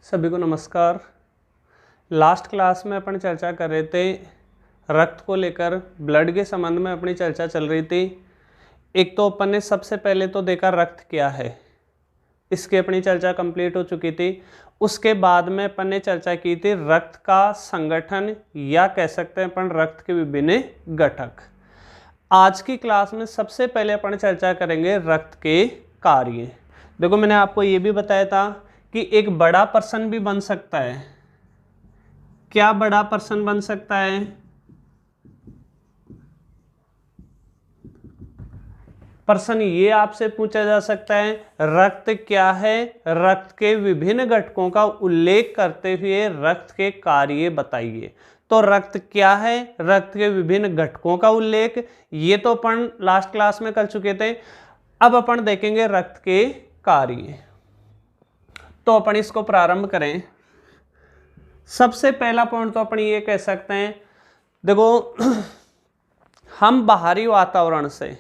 सभी को नमस्कार। लास्ट क्लास में अपन चर्चा कर रहे थे रक्त को लेकर, ब्लड के संबंध में अपनी चर्चा चल रही थी। एक तो अपन ने सबसे पहले तो देखा रक्त क्या है, इसकी अपनी चर्चा कंप्लीट हो चुकी थी। उसके बाद में अपन ने चर्चा की थी रक्त का संगठन, या कह सकते हैं अपन रक्त के विभिन्न घटक। आज की क्लास में सबसे पहले अपन चर्चा करेंगे रक्त के कार्य। देखो, मैंने आपको ये भी बताया था कि एक बड़ा पर्सन भी बन सकता है। क्या बड़ा पर्सन बन सकता है? प्रश्न ये आपसे पूछा जा सकता है, रक्त क्या है? रक्त के विभिन्न घटकों का उल्लेख करते हुए रक्त के कार्य बताइए। तो रक्त क्या है, रक्त के विभिन्न घटकों का उल्लेख, ये तो अपन लास्ट क्लास में कर चुके थे। अब अपन देखेंगे रक्त के कार्य। तो अपन इसको प्रारंभ करें। सबसे पहला पॉइंट तो अपन ये कह सकते हैं, देखो हम बाहरी वातावरण से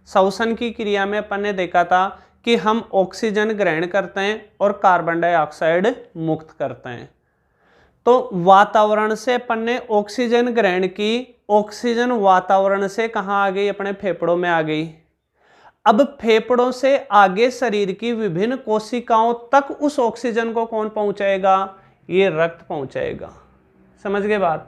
श्वसन की क्रिया में अपन ने देखा था कि हम ऑक्सीजन ग्रहण करते हैं और कार्बन डाइऑक्साइड मुक्त करते हैं। तो वातावरण से अपन ने ऑक्सीजन ग्रहण की, ऑक्सीजन वातावरण से कहाँ आ गई? अपने फेफड़ों में आ गई। अब फेफड़ों से आगे शरीर की विभिन्न कोशिकाओं तक उस ऑक्सीजन को कौन पहुंचाएगा? ये रक्त पहुंचाएगा। समझ गए बात?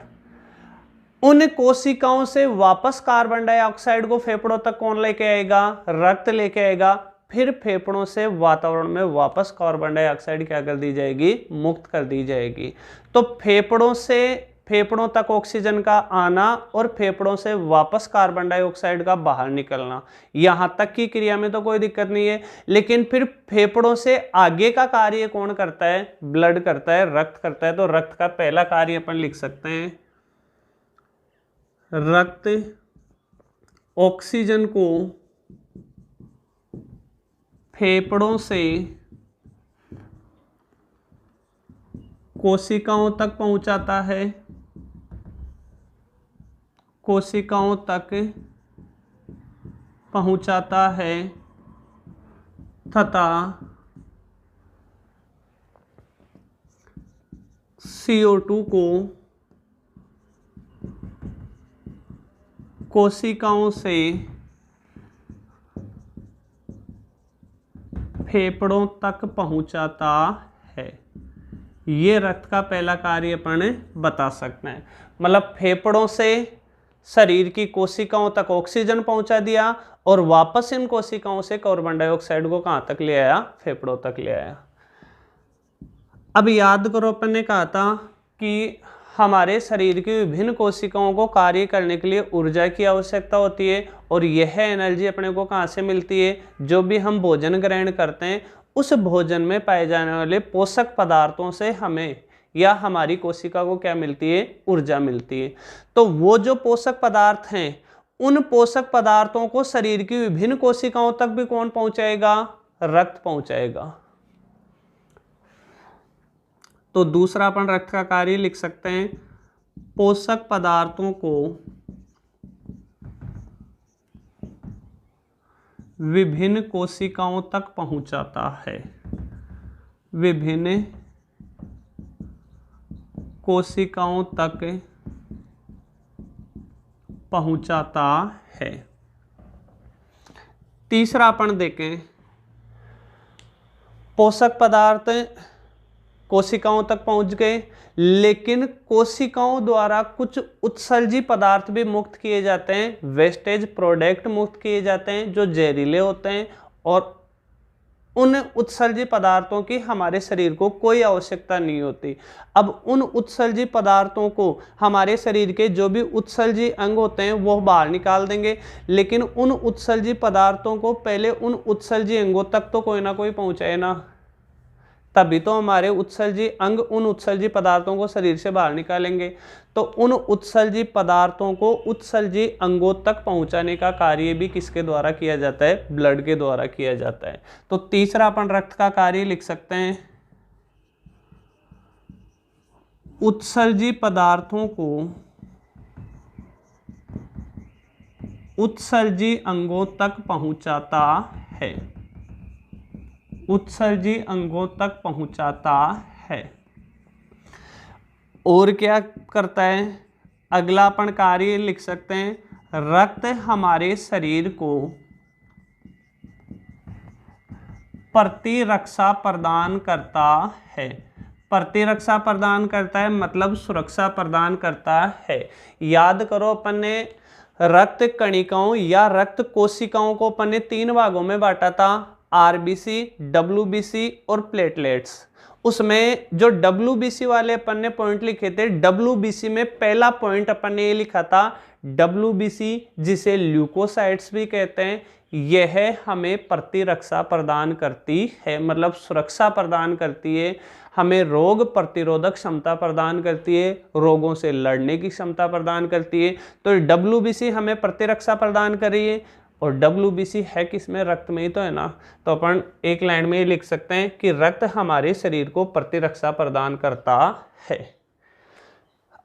उन कोशिकाओं से वापस कार्बन डाइऑक्साइड को फेफड़ों तक कौन लेके आएगा? रक्त लेके आएगा। फिर फेफड़ों से वातावरण में वापस कार्बन डाइऑक्साइड क्या कर दी जाएगी? मुक्त कर दी जाएगी। तो फेफड़ों से फेफड़ों तक ऑक्सीजन का आना और फेफड़ों से वापस कार्बन डाइऑक्साइड का बाहर निकलना, यहां तक की क्रिया में तो कोई दिक्कत नहीं है। लेकिन फिर फेफड़ों से आगे का कार्य कौन करता है? ब्लड करता है, रक्त करता है। तो रक्त का पहला कार्य अपन लिख सकते हैं, रक्त ऑक्सीजन को फेफड़ों से कोशिकाओं तक पहुंचाता है, कोशिकाओं तक पहुंचाता है तथा CO2 को कोशिकाओं से फेफड़ों तक पहुंचाता है। ये रक्त का पहला कार्य अपन बता सकते हैं। मतलब फेफड़ों से शरीर की कोशिकाओं तक ऑक्सीजन पहुंचा दिया और वापस इन कोशिकाओं से कार्बन डाइऑक्साइड को कहां तक ले आया? फेफड़ों तक ले आया। अब याद करो, अपन ने कहा था कि हमारे शरीर की विभिन्न कोशिकाओं को कार्य करने के लिए ऊर्जा की आवश्यकता होती है, और यह एनर्जी अपने को कहां से मिलती है? जो भी हम भोजन ग्रहण करते हैं उस भोजन में पाए जाने वाले पोषक पदार्थों से हमें या हमारी कोशिका को क्या मिलती है? ऊर्जा मिलती है। तो वो जो पोषक पदार्थ हैं, उन पोषक पदार्थों को शरीर की विभिन्न कोशिकाओं तक भी कौन पहुंचाएगा? रक्त पहुंचाएगा। तो दूसरा अपन रक्त का कार्य लिख सकते हैं, पोषक पदार्थों को विभिन्न कोशिकाओं तक पहुंचाता है, विभिन्न कोशिकाओं तक पहुंचाता है। तीसरा अपन देखें, पोषक पदार्थ कोशिकाओं तक पहुंच गए, लेकिन कोशिकाओं द्वारा कुछ उत्सर्जी पदार्थ भी मुक्त किए जाते हैं, वेस्टेज प्रोडक्ट मुक्त किए जाते हैं जो जहरीले होते हैं, और उन उत्सर्जी पदार्थों की हमारे शरीर को कोई आवश्यकता नहीं होती। अब उन उत्सर्जी पदार्थों को हमारे शरीर के जो भी उत्सर्जी अंग होते हैं वो बाहर निकाल देंगे, लेकिन उन उत्सर्जी पदार्थों को पहले उन उत्सर्जी अंगों तक तो कोई ना कोई पहुंचाए ना, तभी तो हमारे उत्सर्जी अंग उन उत्सर्जी पदार्थों को शरीर से बाहर निकालेंगे। तो उन उत्सर्जी पदार्थों को उत्सर्जी अंगों तक पहुंचाने का कार्य भी किसके द्वारा किया जाता है? ब्लड के द्वारा किया जाता है। तो तीसरा अपन रक्त का कार्य लिख सकते हैं, उत्सर्जी पदार्थों को उत्सर्जी अंगों तक पहुंचाता है, उत्सर्जी अंगों तक पहुंचाता है। और क्या करता है, अगला अपन कार्य लिख सकते हैं, रक्त हमारे शरीर को प्रतिरक्षा प्रदान करता है। प्रतिरक्षा प्रदान करता है मतलब सुरक्षा प्रदान करता है। याद करो अपन ने रक्त कणिकाओं या रक्त कोशिकाओं को अपन ने 3 भागों में बांटा था, आरबीसी, डब्ल्यूबीसी और प्लेटलेट्स। उसमें जो डब्ल्यूबीसी वाले अपन ने पॉइंट लिखे थे, डब्ल्यूबीसी में पहला पॉइंट अपन ने ये लिखा था, डब्ल्यूबीसी जिसे ल्यूकोसाइट्स भी कहते हैं, यह हमें प्रतिरक्षा प्रदान करती है, मतलब सुरक्षा प्रदान करती है, हमें रोग प्रतिरोधक क्षमता प्रदान करती है, रोगों से लड़ने की क्षमता प्रदान करती है। तो डब्ल्यूबीसी हमें प्रतिरक्षा प्रदान कर रही है, और डब्ल्यूबीसी है किसमें, रक्त में ही तो है ना। तो अपन एक लाइन में लिख सकते हैं कि रक्त हमारे शरीर को प्रतिरक्षा प्रदान करता है।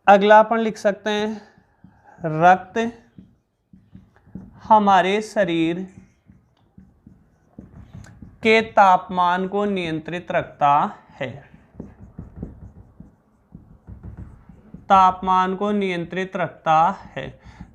अगला अपन लिख सकते हैं, रक्त हमारे शरीर के तापमान को नियंत्रित रखता है। तापमान को नियंत्रित रखता है।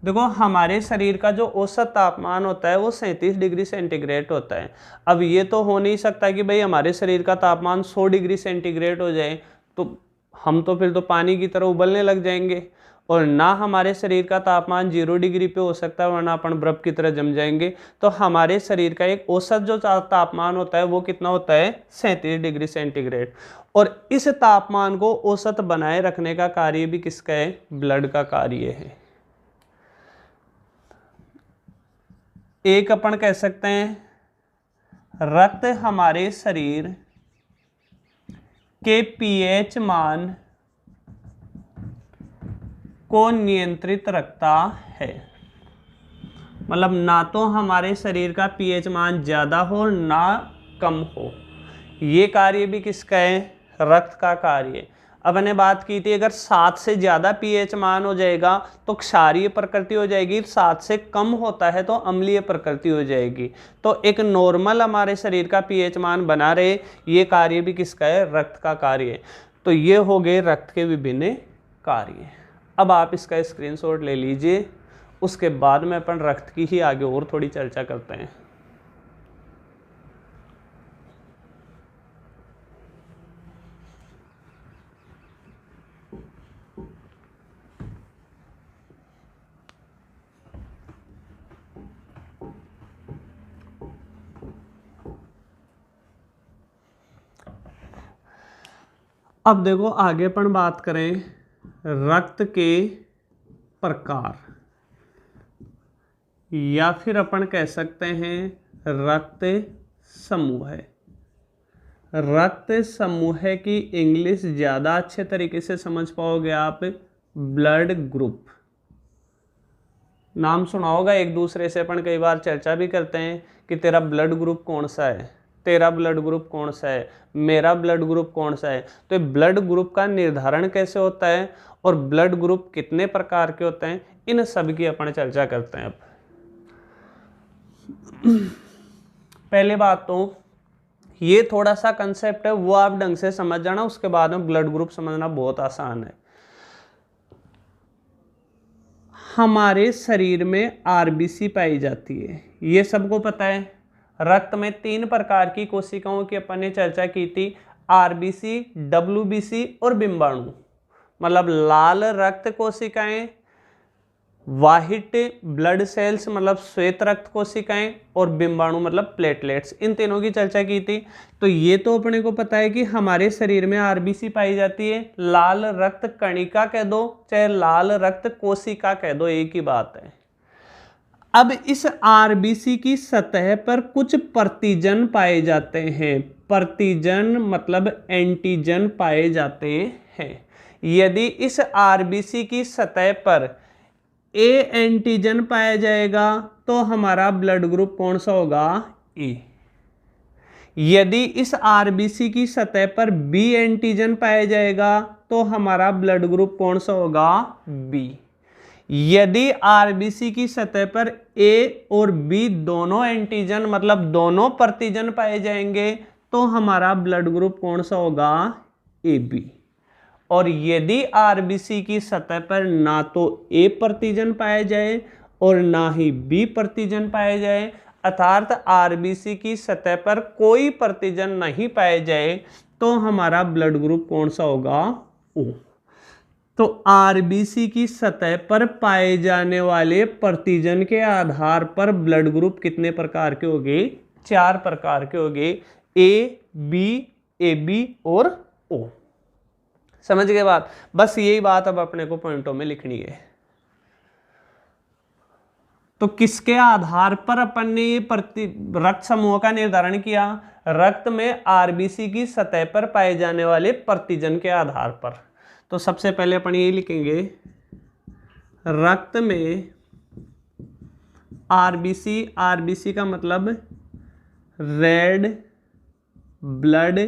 देखो हमारे शरीर का जो औसत तापमान होता है वो 37 डिग्री सेंटीग्रेड होता है। अब ये तो हो नहीं सकता कि भाई हमारे शरीर का तापमान 100 डिग्री सेंटीग्रेड हो जाए, तो हम तो फिर तो पानी की तरह उबलने लग जाएंगे, और ना हमारे शरीर का तापमान 0 डिग्री पे हो सकता है, वरना अपन बर्फ की तरह जम जाएंगे। तो हमारे शरीर का एक औसत जो तापमान होता है वो कितना होता है, 37 डिग्री सेंटीग्रेड। और इस तापमान को औसत बनाए रखने का कार्य भी किसका है, ब्लड का कार्य है। एक अपन कह सकते हैं, रक्त हमारे शरीर के पीएच मान को नियंत्रित रखता है। मतलब ना तो हमारे शरीर का पीएच मान ज्यादा हो ना कम हो, ये कार्य भी किसका है, रक्त का कार्य। अब मैंने बात की थी अगर 7 से ज्यादा पीएच मान हो जाएगा तो क्षारीय प्रकृति हो जाएगी, 7 से कम होता है तो अम्लीय प्रकृति हो जाएगी। तो एक नॉर्मल हमारे शरीर का पीएच मान बना रहे, ये कार्य भी किसका है, रक्त का कार्य। तो ये हो गए रक्त के विभिन्न कार्य। अब आप इसका स्क्रीनशॉट ले लीजिए, उसके बाद में अपन रक्त की ही आगे और थोड़ी चर्चा करते हैं। अब देखो आगे अपन बात करें रक्त के प्रकार, या फिर अपन कह सकते हैं रक्त समूह। रक्त समूह की इंग्लिश ज़्यादा अच्छे तरीके से समझ पाओगे आप, ब्लड ग्रुप। नाम सुना होगा, एक दूसरे से अपन कई बार चर्चा भी करते हैं कि तेरा ब्लड ग्रुप कौन सा है, तेरा ब्लड ग्रुप कौन सा है, मेरा ब्लड ग्रुप कौन सा है। तो ब्लड ग्रुप का निर्धारण कैसे होता है और ब्लड ग्रुप कितने प्रकार के होते हैं, इन सब की अपन चर्चा करते हैं। अब पहले बात तो ये थोड़ा सा कंसेप्ट है वो आप ढंग से समझ जाना, उसके बाद में ब्लड ग्रुप समझना बहुत आसान है। हमारे शरीर में आरबीसी पाई जाती है, ये सबको पता है। रक्त में 3 प्रकार की कोशिकाओं की अपन ने चर्चा की थी, आरबीसी, डब्ल्यूबीसी और बिंबाणु। मतलब लाल रक्त कोशिकाएं, वाइट ब्लड सेल्स मतलब श्वेत रक्त कोशिकाएं, और बिंबाणु मतलब प्लेटलेट्स, इन तीनों की चर्चा की थी। तो ये तो अपने को पता है कि हमारे शरीर में आरबीसी पाई जाती है, लाल रक्त कणिका कह दो चाहे लाल रक्त कोशिका कह दो, एक ही बात है। अब इस आरबीसी की सतह पर कुछ प्रतिजन पाए जाते हैं, प्रतिजन मतलब एंटीजन पाए जाते हैं। यदि इस आरबीसी की सतह पर ए एंटीजन पाया जाएगा तो हमारा ब्लड ग्रुप कौन सा होगा, ए। यदि इस आरबीसी की सतह पर बी एंटीजन पाया जाएगा तो हमारा ब्लड ग्रुप कौन सा होगा, बी। यदि आरबीसी की सतह पर ए और बी दोनों एंटीजन मतलब दोनों प्रतिजन पाए जाएंगे तो हमारा ब्लड ग्रुप कौन सा होगा, ए बी। और यदि आरबीसी की सतह पर ना तो ए प्रतिजन पाए जाए और ना ही बी प्रतिजन पाए जाए, अर्थात आरबीसी की सतह पर कोई प्रतिजन नहीं पाए जाए, तो हमारा ब्लड ग्रुप कौन सा होगा? ओ। तो आरबीसी की सतह पर पाए जाने वाले प्रतिजन के आधार पर ब्लड ग्रुप कितने प्रकार के होंगे? 4 प्रकार के होंगे, ए बी, ए बी और ओ। समझ गए बात? बस यही बात अब अपने को पॉइंटों में लिखनी है। तो किसके आधार पर अपन ने ये रक्त समूह का निर्धारण किया? रक्त में आरबीसी की सतह पर पाए जाने वाले प्रतिजन के आधार पर। तो सबसे पहले अपन ये लिखेंगे, रक्त में आरबीसी, आरबीसी का मतलब रेड ब्लड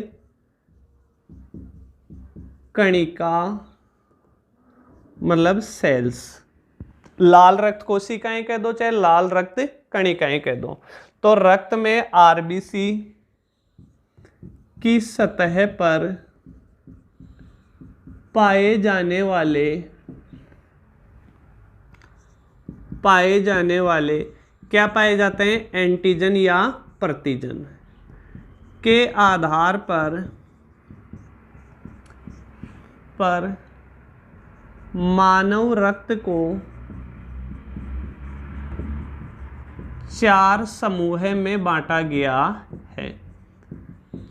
कणिका मतलब सेल्स, लाल रक्त कोशिकाएं कह दो चाहे लाल रक्त कणिकाएं कह दो। तो रक्त में आरबीसी की सतह पर पाए जाने वाले क्या पाए जाते हैं? एंटीजन या प्रतिजन के आधार पर मानव रक्त को 4 समूह में बांटा गया है।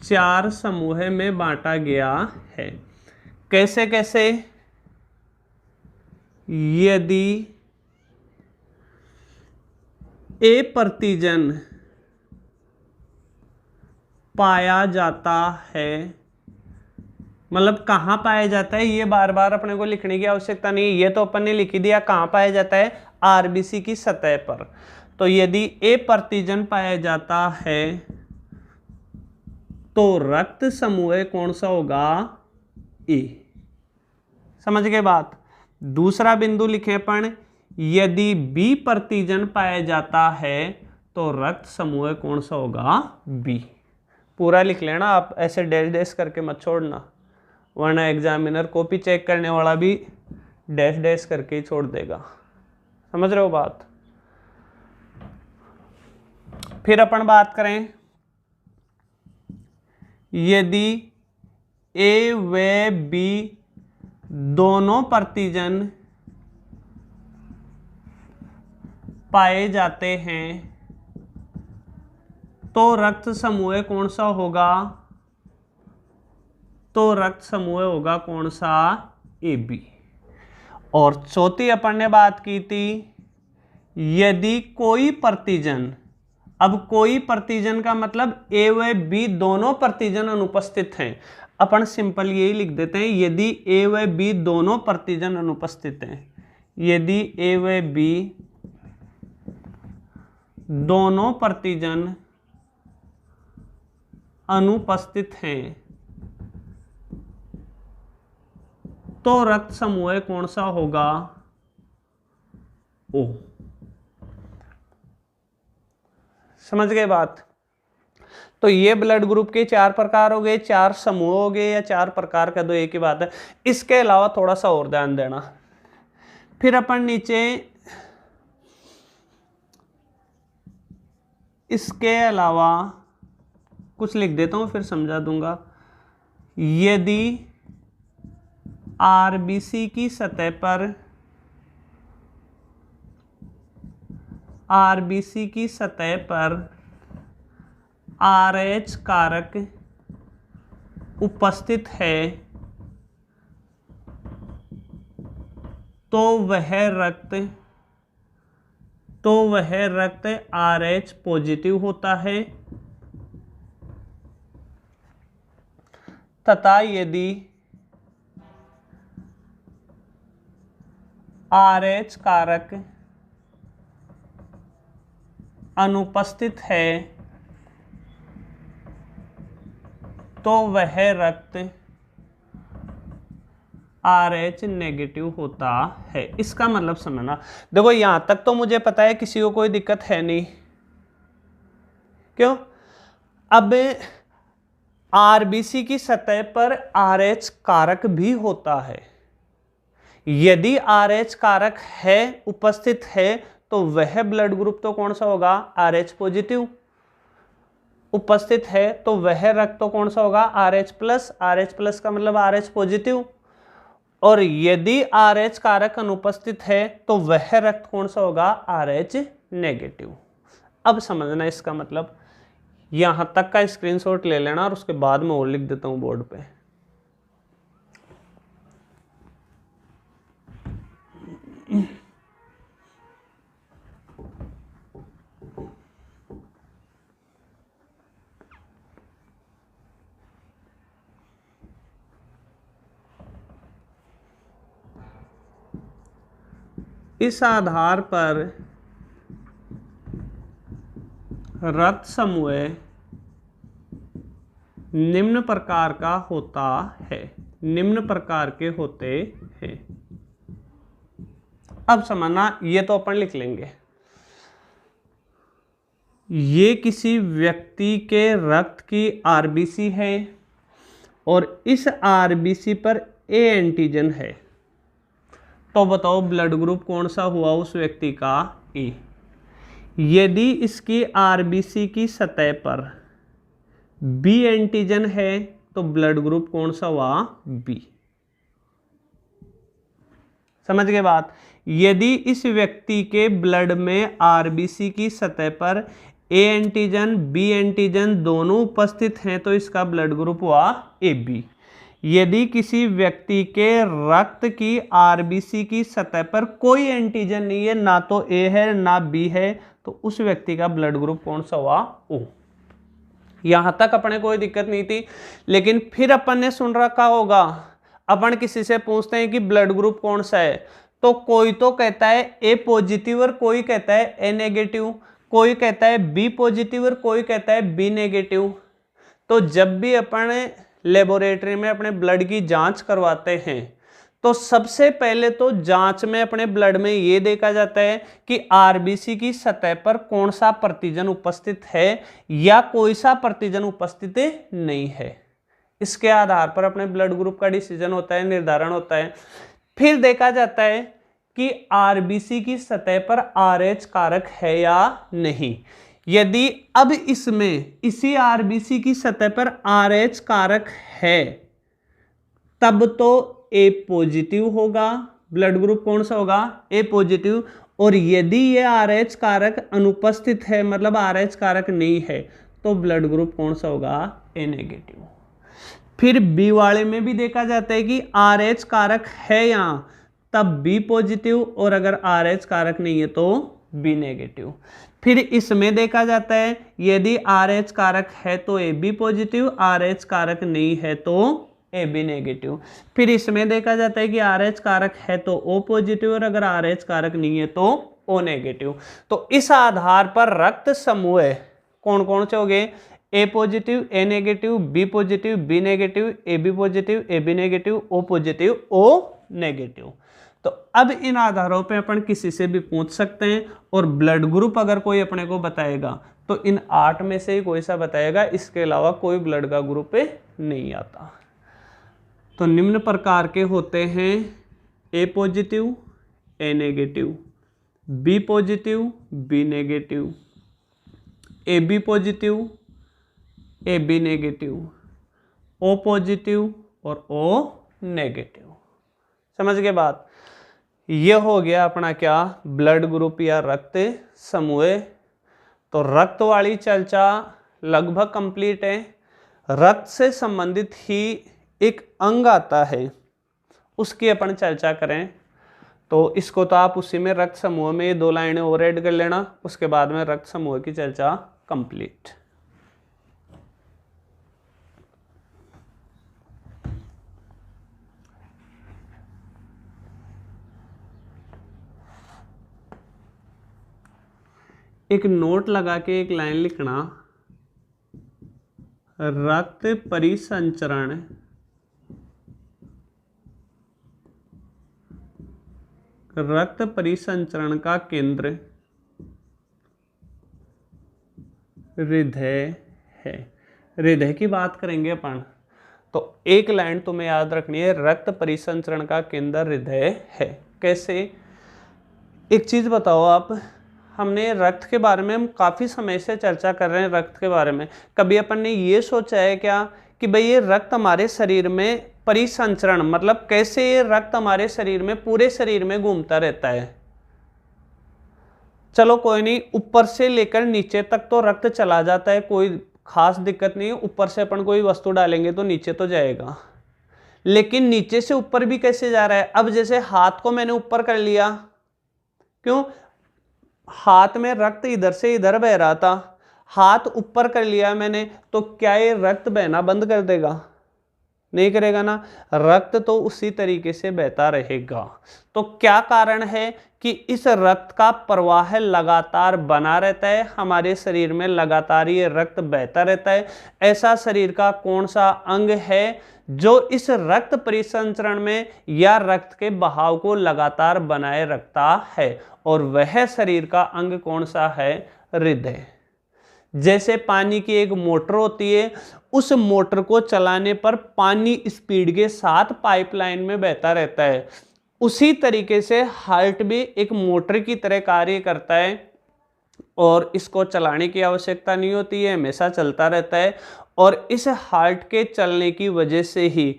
4 समूह में बांटा गया है। कैसे कैसे? यदि ए प्रतिजन पाया जाता है, मतलब कहाँ पाया जाता है ये बार बार अपने को लिखने की आवश्यकता नहीं है, ये तो अपन ने लिख दिया कहाँ पाया जाता है? आरबीसी की सतह पर। तो यदि ए प्रतिजन पाया जाता है तो रक्त समूह कौन सा होगा? ए। समझ गए बात? दूसरा बिंदु लिखे अपन, यदि बी प्रतिजन पाया जाता है तो रक्त समूह कौन सा होगा? बी। पूरा लिख लेना आप, ऐसे डैश डैश करके मत छोड़ना, वरना एग्जामिनर कॉपी चेक करने वाला भी डैश डैश करके ही छोड़ देगा। समझ रहे हो बात? फिर अपन बात करें, यदि ए व बी दोनों प्रतिजन पाए जाते हैं तो रक्त समूह कौन सा होगा? तो रक्त समूह होगा कौन सा? A B. और चौथी अपन ने बात की थी, यदि कोई प्रतिजन, अब कोई प्रतिजन का मतलब ए व बी दोनों प्रतिजन अनुपस्थित हैं। अपन सिंपल यही लिख देते हैं, यदि ए व बी दोनों प्रतिजन अनुपस्थित हैं। यदि ए व बी दोनों प्रतिजन अनुपस्थित हैं तो रक्त समूह कौन सा होगा? ओ। समझ गए बात? तो ये ब्लड ग्रुप के 4 प्रकार हो गए, 4 समूह हो गए, या 4 प्रकार का, दो एक ही बात है। इसके अलावा थोड़ा सा और ध्यान देना। फिर अपन नीचे इसके अलावा कुछ लिख देता हूं, फिर समझा दूंगा। यदि आरबीसी की सतह पर आरएच कारक उपस्थित है तो वह रक्त आरएच पॉजिटिव होता है, तथा यदि आरएच कारक अनुपस्थित है तो वह रक्त RH नेगेटिव होता है। इसका मतलब समझना। देखो यहां तक तो मुझे पता है किसी को कोई दिक्कत है नहीं, क्यों? अब आरबीसी की सतह पर आरएच कारक भी होता है। यदि आरएच कारक है, उपस्थित है, तो वह ब्लड ग्रुप तो कौन सा होगा, आरएच पॉजिटिव। उपस्थित है तो वह रक्त तो कौन सा होगा, आरएच प्लस। आरएच प्लस का मतलब आरएच पॉजिटिव। और यदि आरएच कारक अनुपस्थित है तो वह रक्त कौन सा होगा, आरएच नेगेटिव। अब समझना इसका मतलब, यहां तक का स्क्रीनशॉट ले लेना और उसके बाद में और लिख देता हूं बोर्ड पे। इस आधार पर रक्त समूह निम्न प्रकार का होता है, निम्न प्रकार के होते हैं। अब समझना, ये तो अपन लिख लेंगे, ये किसी व्यक्ति के रक्त की आरबीसी है और इस आरबीसी पर ए एंटीजन है। तो बताओ ब्लड ग्रुप कौन सा हुआ उस व्यक्ति का, ए। यदि इसकी आरबीसी की सतह पर बी एंटीजन है तो ब्लड ग्रुप कौन सा हुआ, बी। समझ गए बात। यदि इस व्यक्ति के ब्लड में आरबीसी की सतह पर ए एंटीजन बी एंटीजन दोनों उपस्थित हैं तो इसका ब्लड ग्रुप हुआ ए बी। यदि किसी व्यक्ति के रक्त की आरबीसी की सतह पर कोई एंटीजन नहीं है, ना तो ए है ना बी है, तो उस व्यक्ति का ब्लड ग्रुप कौन सा हुआ, ओ। यहां तक अपने कोई दिक्कत नहीं थी। लेकिन फिर अपन ने सुन रखा होगा, अपन किसी से पूछते हैं कि ब्लड ग्रुप कौन सा है, तो कोई तो कहता है ए पॉजिटिव और कोई कहता है ए नेगेटिव, कोई कहता है बी पॉजिटिव और कोई कहता है बी नेगेटिव। तो जब भी अपन लेबोरेटरी में अपने ब्लड की जांच करवाते हैं तो सबसे पहले तो जांच में अपने ब्लड में ये देखा जाता है कि आरबीसी की सतह पर कौन सा प्रतिजन उपस्थित है या कोई सा प्रतिजन उपस्थित नहीं है। इसके आधार पर अपने ब्लड ग्रुप का डिसीजन होता है, निर्धारण होता है। फिर देखा जाता है कि आरबीसी की सतह पर आरएच कारक है या नहीं। यदि अब इसमें इसी आरबीसी की सतह पर आरएच कारक है तब तो ए पॉजिटिव होगा, ब्लड ग्रुप कौन सा होगा, ए पॉजिटिव। और यदि ये आरएच कारक अनुपस्थित है, मतलब आरएच कारक नहीं है, तो ब्लड ग्रुप कौन सा होगा, ए नेगेटिव। फिर बी वाले में भी देखा जाता है कि आरएच कारक है यहां तब बी पॉजिटिव, और अगर आरएच कारक नहीं है तो बी नेगेटिव। फिर इसमें देखा जाता है यदि आरएच कारक है तो ए बी पॉजिटिव, आरएच कारक नहीं है तो ए बी नेगेटिव। फिर इसमें देखा जाता है कि आरएच कारक है तो ओ पॉजिटिव, और अगर आरएच कारक नहीं है तो ओ नेगेटिव। तो इस आधार पर रक्त समूह कौन कौन से हो गए, A positive, A negative, B positive, B negative, A B positive, A B negative, O positive, O negative. तो अब इन आधारों पे अपन किसी से भी पूछ सकते हैं, और ब्लड ग्रुप अगर कोई अपने को बताएगा तो इन 8 में से ही कोई सा बताएगा, इसके अलावा कोई ब्लड का ग्रुप नहीं आता। तो निम्न प्रकार के होते हैं A positive, A negative, B positive, B negative, A B positive, A B negative, O positive और ओ नेगेटिव। समझ गए बात। ये हो गया अपना क्या, ब्लड ग्रुप या रक्त समूह। तो रक्त वाली चर्चा लगभग कंप्लीट है। रक्त से संबंधित ही एक अंग आता है, उसकी अपन चर्चा करें। तो इसको तो आप उसी में रक्त समूह में ये 2 लाइनें और ऐड कर लेना, उसके बाद में रक्त समूह की चर्चा कंप्लीट। एक नोट लगा के एक लाइन लिखना, रक्त परिसंचरण रक्त परिसंचरण का केंद्र हृदय है। हृदय की बात करेंगे अपन, तो एक लाइन तुम्हें याद रखनी है, रक्त परिसंचरण का केंद्र हृदय है। कैसे? एक चीज बताओ आप, हमने रक्त के बारे में हम काफी समय से चर्चा कर रहे हैं रक्त के बारे में, कभी अपन ने ये सोचा है क्या कि भाई ये रक्त हमारे शरीर में परिसंचरण मतलब कैसे ये रक्त हमारे शरीर में पूरे शरीर में घूमता रहता है? चलो कोई नहीं, ऊपर से लेकर नीचे तक तो रक्त चला जाता है, कोई खास दिक्कत नहीं है, ऊपर से अपन कोई वस्तु डालेंगे तो नीचे तो जाएगा, लेकिन नीचे से ऊपर भी कैसे जा रहा है? अब जैसे हाथ को मैंने ऊपर कर लिया, क्यों? हाथ में रक्त इधर से इधर बह रहा था, हाथ ऊपर कर लिया मैंने, तो क्या ये रक्त बहना बंद कर देगा? नहीं करेगा ना, रक्त तो उसी तरीके से बहता रहेगा। तो क्या कारण है कि इस रक्त का प्रवाह लगातार बना रहता है, हमारे शरीर में लगातार ये रक्त बहता रहता है। ऐसा शरीर का कौन सा अंग है जो इस रक्त परिसंचरण में या रक्त के बहाव को लगातार बनाए रखता है? और वह शरीर का अंग कौन सा है? हृदय। जैसे पानी की एक मोटर होती है, उस मोटर को चलाने पर पानी स्पीड के साथ पाइपलाइन में बहता रहता है, उसी तरीके से हार्ट भी एक मोटर की तरह कार्य करता है और इसको चलाने की आवश्यकता नहीं होती है, हमेशा चलता रहता है। और इस हार्ट के चलने की वजह से ही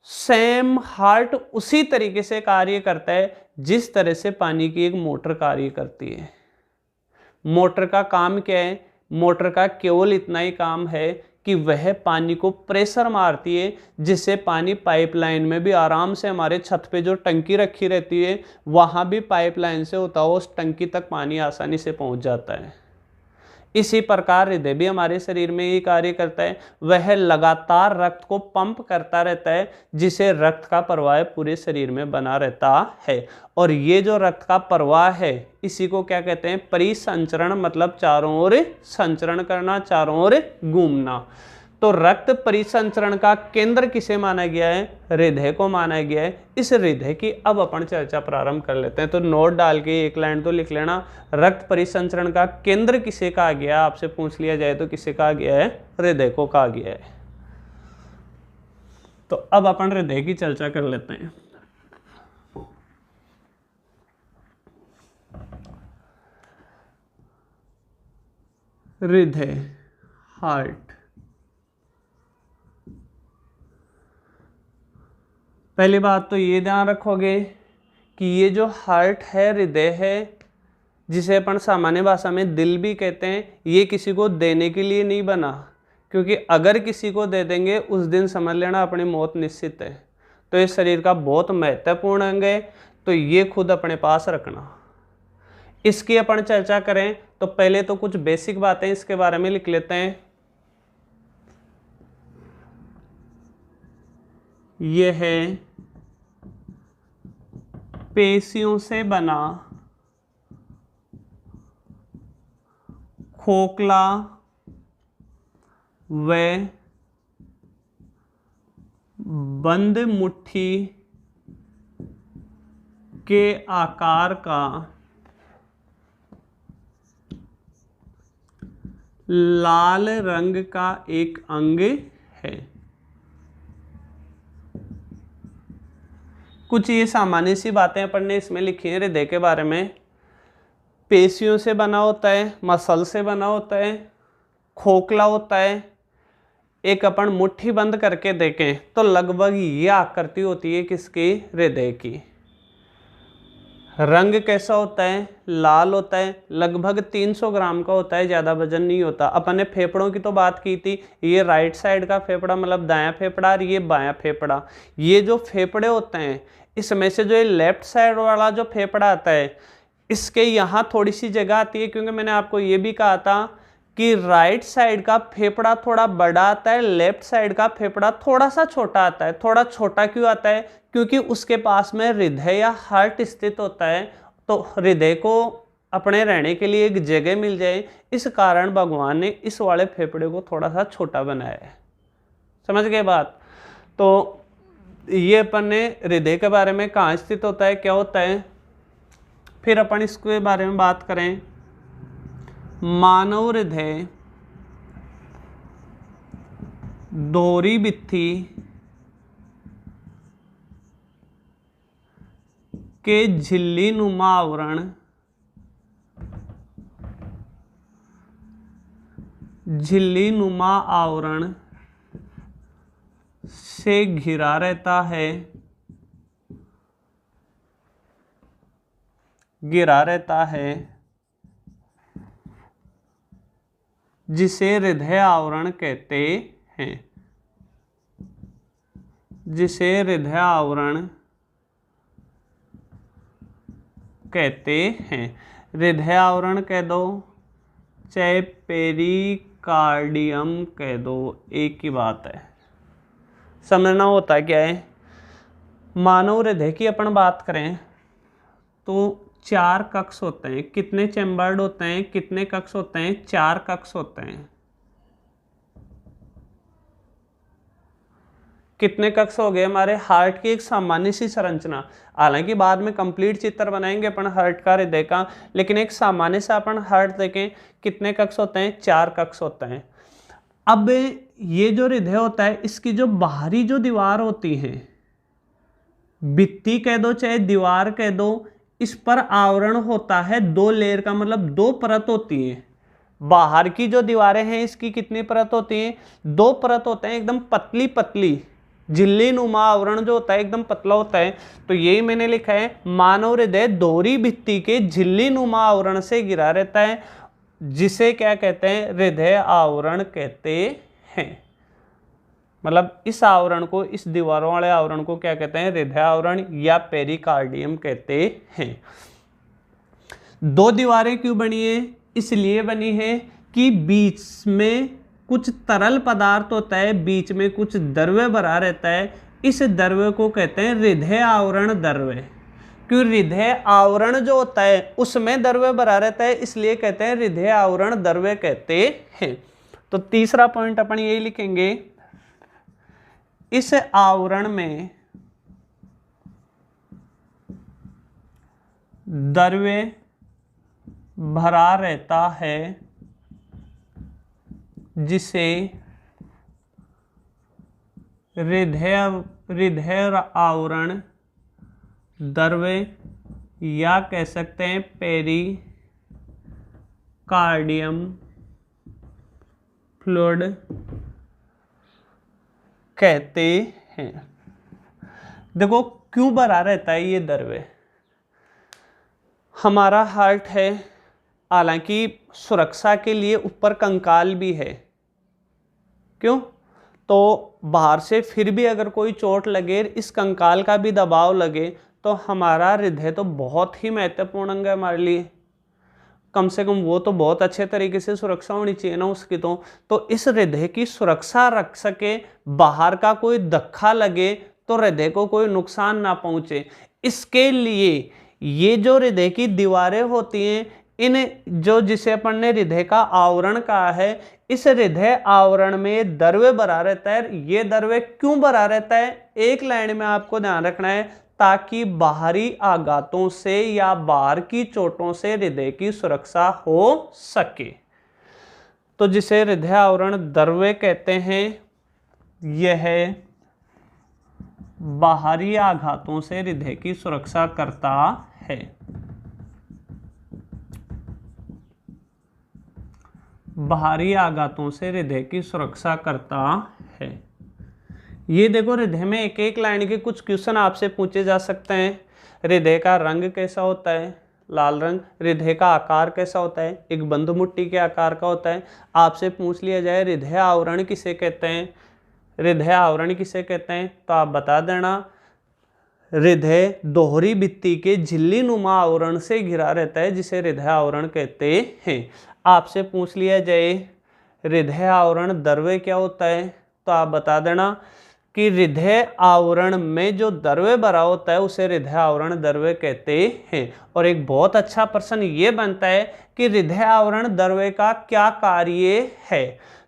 सेम हार्ट उसी तरीके से कार्य करता है जिस तरह से पानी की एक मोटर कार्य करती है। मोटर का काम क्या है? मोटर का केवल इतना ही काम है कि वह पानी को प्रेशर मारती है, जिससे पानी पाइपलाइन में भी आराम से, हमारे छत पे जो टंकी रखी रहती है वहाँ भी पाइपलाइन से होता हुआ उस टंकी तक पानी आसानी से पहुँच जाता है। इसी प्रकार हृदय भी हमारे शरीर में ये कार्य करता है, वह लगातार रक्त को पंप करता रहता है, जिसे रक्त का प्रवाह पूरे शरीर में बना रहता है। और ये जो रक्त का प्रवाह है इसी को क्या कहते हैं? परिसंचरण, मतलब चारों ओर संचरण करना, चारों ओर घूमना। तो रक्त परिसंचरण का केंद्र किसे माना गया है? हृदय को माना गया है। इस हृदय की अब अपन चर्चा प्रारंभ कर लेते हैं। तो नोट डाल के एक लाइन तो लिख लेना, रक्त परिसंचरण का केंद्र किसे कहा गया? आपसे पूछ लिया जाए तो किसे कहा गया है? हृदय को कहा गया है। तो अब अपन हृदय की चर्चा कर लेते हैं। हृदय, हार्ट। पहली बात तो ये ध्यान रखोगे कि ये जो हार्ट है, हृदय है, जिसे अपन सामान्य भाषा में दिल भी कहते हैं, ये किसी को देने के लिए नहीं बना, क्योंकि अगर किसी को दे देंगे उस दिन समझ लेना अपनी मौत निश्चित है। तो ये शरीर का बहुत महत्वपूर्ण अंग है, तो ये खुद अपने पास रखना। इसकी अपन चर्चा करें तो पहले तो कुछ बेसिक बातें इसके बारे में लिख लेते हैं। यह है पेशियों से बना खोखला व बंद मुट्ठी के आकार का लाल रंग का एक अंग है। कुछ ये सामान्य सी बातें अपन ने इसमें लिखी हैं हृदय के बारे में। पेशियों से बना होता है, मसल से बना होता है, खोखला होता है। एक अपन मुट्ठी बंद करके देखें तो लगभग ये आकृति होती है किसकी? हृदय की। रंग कैसा होता है? लाल होता है, लगभग 300 ग्राम का होता है, ज़्यादा वजन नहीं होता। अपन ने फेफड़ों की तो बात की थी, ये राइट साइड का फेफड़ा मतलब दायां फेफड़ा और ये बायां फेफड़ा। ये जो फेफड़े होते हैं इसमें से जो ये लेफ्ट साइड वाला जो फेफड़ा आता है, इसके यहाँ थोड़ी सी जगह आती है, क्योंकि मैंने आपको ये भी कहा था कि राइट साइड का फेफड़ा थोड़ा बड़ा आता है, लेफ्ट साइड का फेफड़ा थोड़ा सा छोटा आता है। थोड़ा छोटा क्यों आता है? क्योंकि उसके पास में हृदय या हार्ट स्थित होता है, तो हृदय को अपने रहने के लिए एक जगह मिल जाए, इस कारण भगवान ने इस वाले फेफड़े को थोड़ा सा छोटा बनाया है। समझ गए बात? तो ये अपन ने हृदय के बारे में कहाँ स्थित होता है, क्या होता है। फिर अपन इसके बारे में बात करें। मानव हृदय दोहरी भित्ति के झिल्ली नुमा आवरण से घिरा रहता है जिसे हृदय आवरण कहते हैं। हृदय आवरण कह दो चाहे पेरिकार्डियम कह दो, एक ही बात है। समझना होता क्या है, मानव हृदय की अपन बात करें तो 4 कक्ष होते हैं। कितने चैम्बर्ड होते हैं, कितने कक्ष होते हैं? 4 कक्ष होते हैं। कितने कक्ष हो गए हमारे हार्ट की? एक सामान्य सी संरचना, हालांकि बाद में कंप्लीट चित्र बनाएंगे अपन हार्ट का, हृदय का, लेकिन एक सामान्य सा अपन हार्ट देखें, कितने कक्ष होते हैं? 4 कक्ष होते हैं। अब ये जो हृदय होता है, इसकी जो बाहरी जो दीवार होती है, भित्ति कह दो चाहे दीवार कह दो, इस पर आवरण होता है 2 लेयर का, मतलब 2 परत होती है। बाहर की जो दीवारें हैं इसकी कितनी परत होती हैं? 2 परत होते हैं, एकदम पतली पतली। झिल्ली नुमा आवरण जो होता है एकदम पतला होता है। तो यही मैंने लिखा है, मानव हृदय दोहरी भित्ति के झिल्ली नुमा आवरण से घिरा रहता है, जिसे क्या कहते हैं? हृदय आवरण कहते हैं। मतलब इस आवरण को, इस दीवारों वाले आवरण को क्या कहते हैं? हृदय आवरण या पेरिकार्डियम कहते हैं। 2 दीवारें क्यों बनी है? इसलिए बनी है कि बीच में कुछ तरल पदार्थ होता है, बीच में कुछ द्रव्य भरा रहता है। इस द्रव्य को कहते हैं हृदय आवरण द्रव्य। क्यों? हृदय आवरण जो होता है उसमें द्रव्य भरा रहता है, इसलिए कहते हैं हृदय आवरण द्रव्य कहते हैं। तो तीसरा पॉइंट अपन यही लिखेंगे, इस आवरण में द्रव्य भरा रहता है जिसे हृदय आवरण द्रव्य या कह सकते हैं पेरिकार्डियम फ्लूइड कहते हैं। देखो क्यों भरा रहता है ये द्रव्य? हमारा हार्ट है, हालांकि सुरक्षा के लिए ऊपर कंकाल भी है। क्यों? तो बाहर से फिर भी अगर कोई चोट लगे, इस कंकाल का भी दबाव लगे, तो हमारा हृदय तो बहुत ही महत्वपूर्ण अंग है हमारे लिए। कम से कम वो तो बहुत अच्छे तरीके से सुरक्षा होनी चाहिए ना उसकी। तो इस हृदय की सुरक्षा रख सके, बाहर का कोई धक्का लगे तो हृदय को कोई नुकसान ना पहुंचे, इसके लिए ये जो हृदय की दीवारें होती हैं, इन जो जिसे अपन ने हृदय का आवरण कहा है, इस हृदय आवरण में द्रव्य भरा रहता है। ये द्रव्य क्यों भरा रहता है? एक लाइन में आपको ध्यान रखना है, ताकि बाहरी आघातों से या बाहर की चोटों से हृदय की सुरक्षा हो सके। तो जिसे हृदय आवरण द्रव्य कहते हैं, यह बाहरी आघातों से हृदय की सुरक्षा करता है। बाहरी आघातों से हृदय की सुरक्षा करता है। ये देखो, हृदय में एक एक लाइन के कुछ क्वेश्चन आपसे पूछे जा सकते हैं। हृदय का रंग कैसा होता है? लाल रंग। हृदय का आकार कैसा होता है? एक बंद मुट्ठी के आकार का होता है। आपसे पूछ लिया जाए हृदय आवरण किसे कहते हैं, हृदय आवरण किसे कहते हैं, तो आप बता देना हृदय दोहरी भित्ति के झिल्ली नुमा आवरण से घिरा रहता है, जिसे हृदय आवरण कहते हैं। आपसे पूछ लिया जाए हृदय आवरण द्रव्य क्या होता है, तो आप बता देना कि हृदय आवरण में जो द्रव्य भरा होता है उसे हृदय आवरण द्रव्य कहते हैं। और एक बहुत अच्छा प्रश्न ये बनता है कि हृदय आवरण द्रव्य का क्या कार्य है।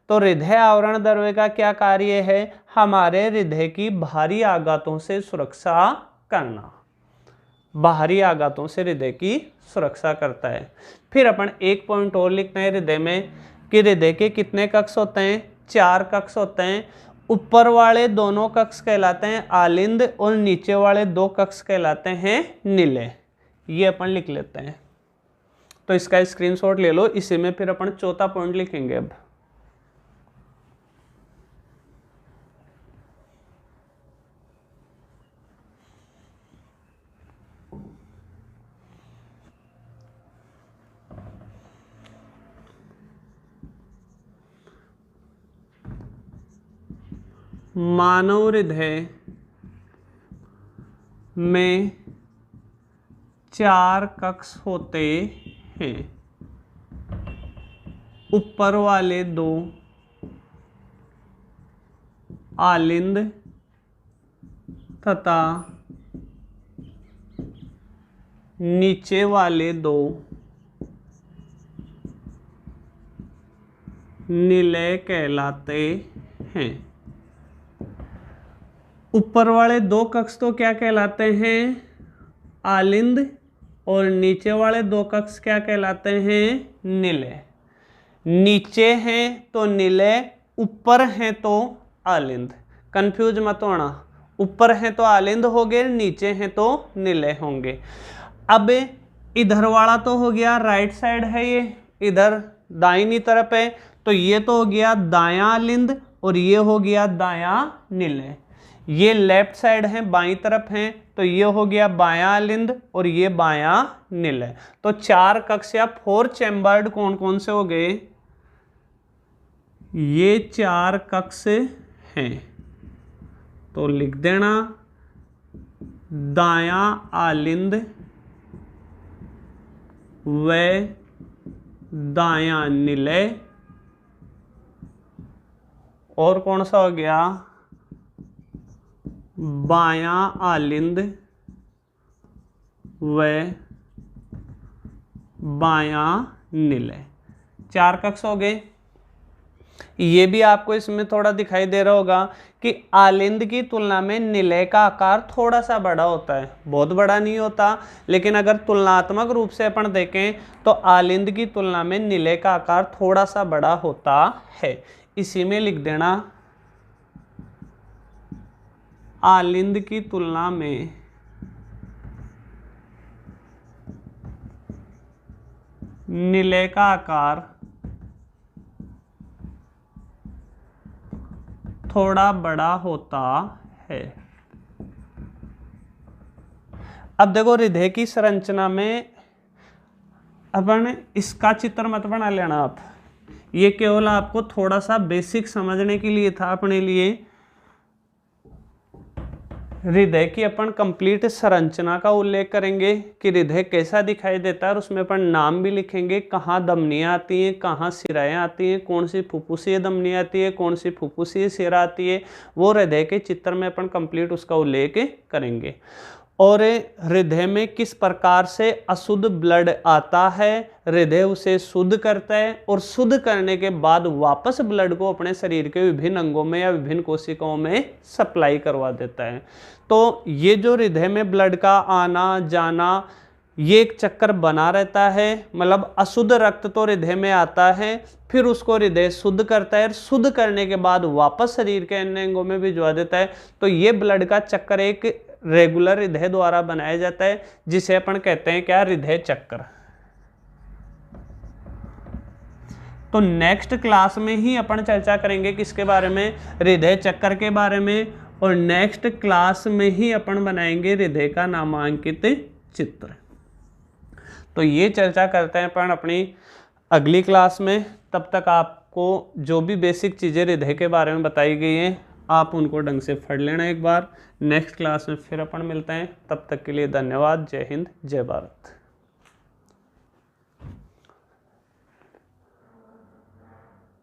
तो हृदय आवरण द्रव्य का क्या कार्य है? हमारे हृदय की बाहरी आघातों से सुरक्षा करना। बाहरी आघातों से हृदय की सुरक्षा करता है। फिर अपन एक पॉइंट और लिखते हैं हृदय में कि हृदय के कितने कक्ष होते हैं? 4 कक्ष होते हैं। ऊपर वाले दोनों कक्ष कहलाते हैं आलिंद और नीचे वाले दो कक्ष कहलाते हैं निलय। ये अपन लिख लेते हैं, तो इसका स्क्रीनशॉट ले लो। इसी में फिर अपन चौथा पॉइंट लिखेंगे। अब मानव हृदय में 4 कक्ष होते हैं। ऊपर वाले 2 आलिंद तथा नीचे वाले 2 निलय कहलाते हैं। ऊपर वाले 2 कक्ष तो क्या कहलाते हैं? आलिंद। और नीचे वाले 2 कक्ष क्या कहलाते हैं? निलय। नीचे हैं तो निलय, ऊपर हैं तो आलिंद। कंफ्यूज मत होना, ऊपर हैं तो आलिंद होंगे, नीचे हैं तो निलय होंगे। अब इधर वाला तो हो गया राइट साइड है, ये इधर दाहिनी तरफ है, तो ये तो हो गया दायां आलिंद और ये हो गया दायां निलय। ये लेफ्ट साइड है, बाईं तरफ है, तो ये हो गया बायां आलिंद और ये बायां निलय। तो 4 कक्ष या 4 चैम्बर्ड कौन कौन से हो गए? ये 4 कक्ष हैं, तो लिख देना दायां आलिंद व दायां निलय। और कौन सा हो गया? बायां आलिंद व बायां निलय। 4 कक्ष हो गए। ये भी आपको इसमें थोड़ा दिखाई दे रहा होगा कि आलिंद की तुलना में निलय का आकार थोड़ा सा बड़ा होता है, बहुत बड़ा नहीं होता, लेकिन अगर तुलनात्मक रूप से अपन देखें तो आलिंद की तुलना में निलय का आकार थोड़ा सा बड़ा होता है। इसी में लिख देना आलिंद की तुलना में निलय का आकार थोड़ा बड़ा होता है। अब देखो हृदय की संरचना में अपन इसका चित्र मत बना लेना आप, ये केवल आपको थोड़ा सा बेसिक समझने के लिए था अपने लिए। हृदय की अपन कंप्लीट संरचना का उल्लेख करेंगे कि हृदय कैसा दिखाई देता है, और उसमें अपन नाम भी लिखेंगे, कहाँ धमनियाँ आती हैं, कहाँ सिराएं आती हैं, कौन सी फुफ्फुसीय धमनी आती है, कौन सी फुफ्फुसीय सिरा आती है, वो हृदय के चित्र में अपन कंप्लीट उसका उल्लेख करेंगे। और हृदय में किस प्रकार से अशुद्ध ब्लड आता है, हृदय उसे शुद्ध करता है और शुद्ध करने के बाद वापस ब्लड को अपने शरीर के विभिन्न अंगों में या विभिन्न कोशिकाओं में सप्लाई करवा देता है। तो ये जो हृदय में ब्लड का आना जाना, ये एक चक्कर बना रहता है। मतलब अशुद्ध रक्त तो हृदय में आता है, फिर उसको हृदय शुद्ध करता है, शुद्ध करने के बाद वापस शरीर के अन्य अंगों में भिजवा देता है। तो ये ब्लड का चक्कर एक रेगुलर हृदय द्वारा बनाया जाता है, जिसे अपन कहते हैं क्या? हृदय चक्र। तो नेक्स्ट क्लास में ही अपन चर्चा करेंगे किसके बारे में? हृदय चक्र के बारे में। और नेक्स्ट क्लास में ही अपन बनाएंगे हृदय का नामांकित चित्र। तो ये चर्चा करते हैं अपन अपनी अगली क्लास में। तब तक आपको जो भी बेसिक चीज़ें हृदय के बारे में बताई गई हैं, आप उनको ढंग से पढ़ लेना एक बार। नेक्स्ट क्लास में फिर अपन मिलते हैं, तब तक के लिए धन्यवाद। जय हिंद, जय भारत।